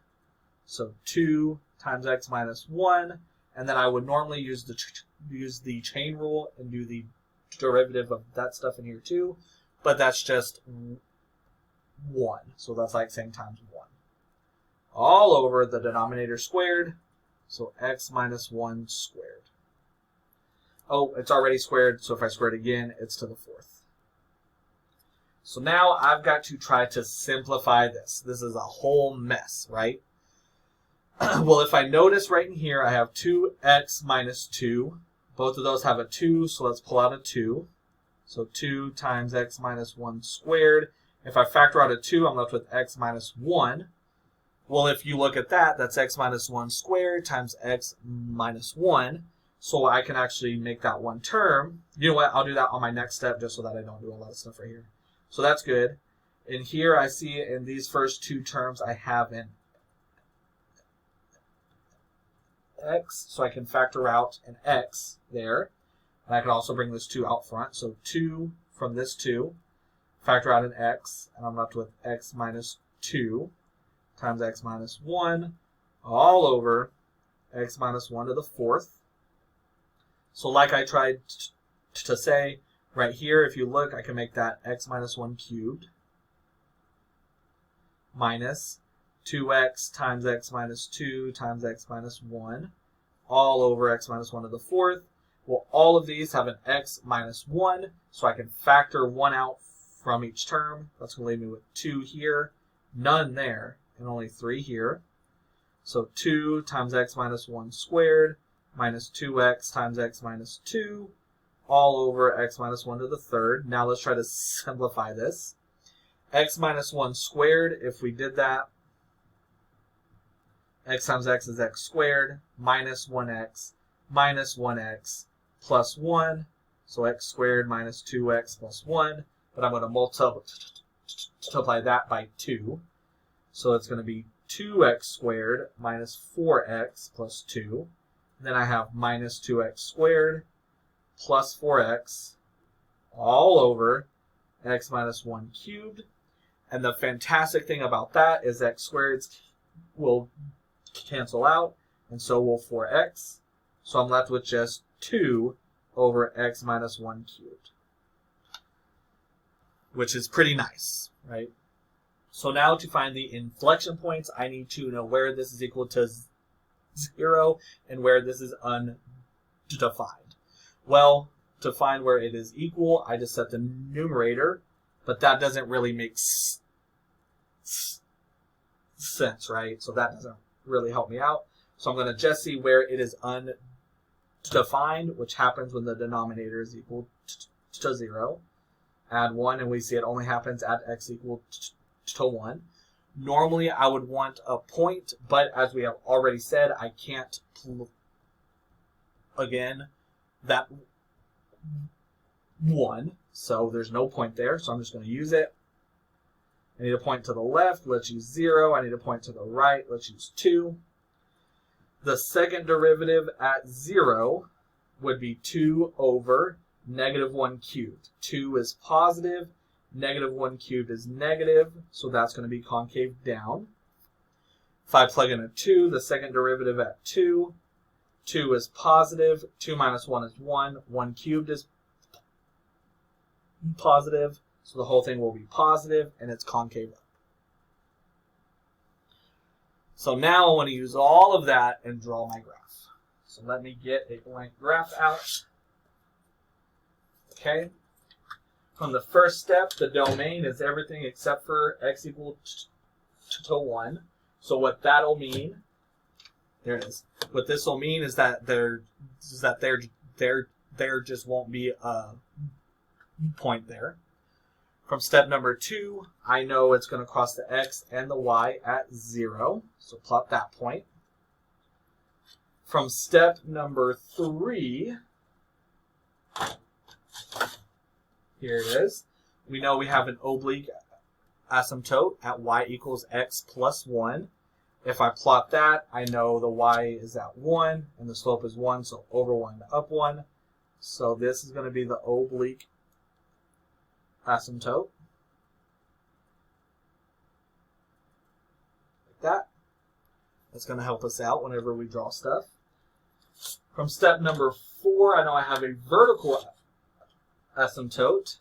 so 2 times x minus 1, and then I would normally use the chain rule and do the derivative of that stuff in here too, but that's just 1, so that's like saying times 1. All over the denominator squared, so x minus 1 squared. Oh, it's already squared, so if I square it again, it's to the 4th. So now I've got to try to simplify this. This is a whole mess, right? Well, if I notice right in here, I have 2x minus 2. Both of those have a 2, so let's pull out a 2. So 2 times x minus 1 squared. If I factor out a 2, I'm left with x minus 1. Well, if you look at that, that's x minus 1 squared times x minus 1. So I can actually make that one term. You know what? I'll do that on my next step just so that I don't do a lot of stuff right here. So that's good. And here I see in these first two terms I have an x. So I can factor out an x there. And I can also bring this 2 out front. So 2 from this 2. Factor out an x. And I'm left with x minus 2 times x minus 1 all over x minus 1 to the 4th. So like I tried to say right here, if you look, I can make that x minus 1 cubed minus 2x times x minus 2 times x minus 1 all over x minus 1 to the 4th. Well, all of these have an x minus 1, so I can factor 1 out from each term. That's going to leave me with 2 here, none there, and only 3 here. So 2 times x minus 1 squared minus 2x times x minus 2 all over x minus 1 to the 3rd. Now let's try to simplify this. X minus 1 squared, if we did that, x times x is x squared minus 1x plus 1. So x squared minus 2x plus 1. But I'm going to multiply that by 2. So it's going to be 2x squared minus 4x plus 2. Then I have minus 2x squared plus 4x all over x minus 1 cubed. And the fantastic thing about that is x squareds will cancel out, and so will 4x. So I'm left with just 2 over x minus 1 cubed, which is pretty nice, right? So now to find the inflection points, I need to know where this is equal to 0 and where this is undefined. Well, to find where it is equal, I just set the numerator, but that doesn't really make sense, right? So that doesn't really help me out. So I'm going to just see where it is undefined. to find, which happens when the denominator is equal to 0. Add 1, and we see it only happens at x equal to 1. Normally, I would want a point, but as we have already said, I can't again that 1, so there's no point there, so I'm just going to use it. I need a point to the left, let's use 0. I need a point to the right, let's use 2. The second derivative at 0 would be 2 over negative 1 cubed. 2 is positive, negative 1 cubed is negative, so that's going to be concave down. If I plug in a 2, the second derivative at 2, 2 is positive, 2 minus 1 is 1, 1 cubed is positive, so the whole thing will be positive, and it's concave up. So now I want to use all of that and draw my graph. So let me get a blank graph out. Okay. From the first step, the domain is everything except for x equal to 1. So what that'll mean, there it is. What this will mean is that there just won't be a point there. From step number 2, I know it's going to cross the x and the y at 0. So plot that point. From step number 3, here it is. We know we have an oblique asymptote at y equals x plus 1. If I plot that, I know the y is at 1 and the slope is 1, so over 1 to up 1. So this is going to be the oblique asymptote. Like that. That's going to help us out whenever we draw stuff. From step number 4, I know I have a vertical asymptote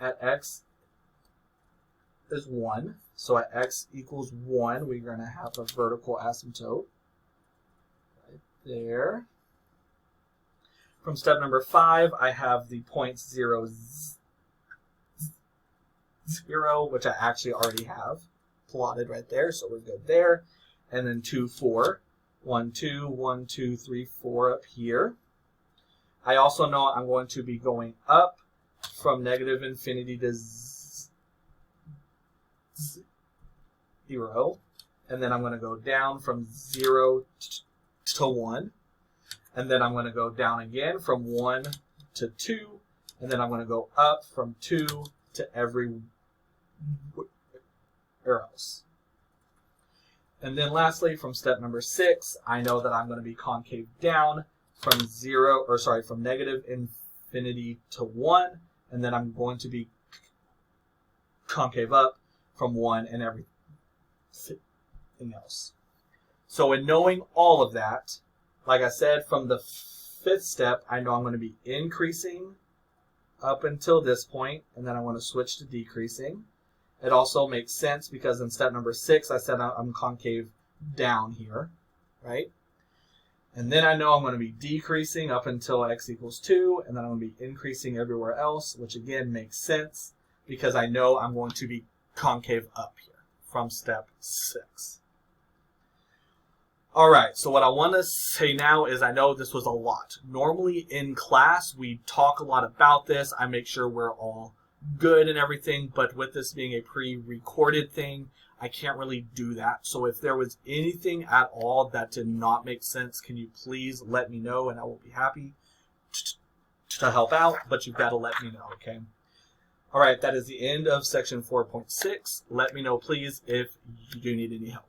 at x is 1. So at x equals 1, we're going to have a vertical asymptote right there. From step number 5, I have the points 0, 0, which I actually already have plotted right there, so we're good there. And then 2, 4. 1, 2, 1, 2, 3, 4 up here. I also know I'm going to be going up from negative infinity to 0. And then I'm going to go down from 0 to 1. And then I'm going to go down again from 1 to 2. And then I'm going to go up from 2 to everywhere else. And then lastly, from step number 6, I know that I'm going to be concave down from from negative infinity to 1, and then I'm going to be concave up from 1 and everything else. So in knowing all of that, like I said, from the 5th step, I know I'm going to be increasing up until this point, and then I want to switch to decreasing. It also makes sense because in step number 6, I said I'm concave down here, right? And then I know I'm going to be decreasing up until x equals 2, and then I'm going to be increasing everywhere else, which again makes sense because I know I'm going to be concave up here from step 6. All right, so what I want to say now is I know this was a lot. Normally in class, we talk a lot about this. I make sure we're all good and everything, but with this being a pre-recorded thing, I can't really do that. So if there was anything at all that did not make sense, can you please let me know, and I will be happy to help out, but you've got to let me know, okay? All right, that is the end of section 4.6. Let me know, please, if you do need any help.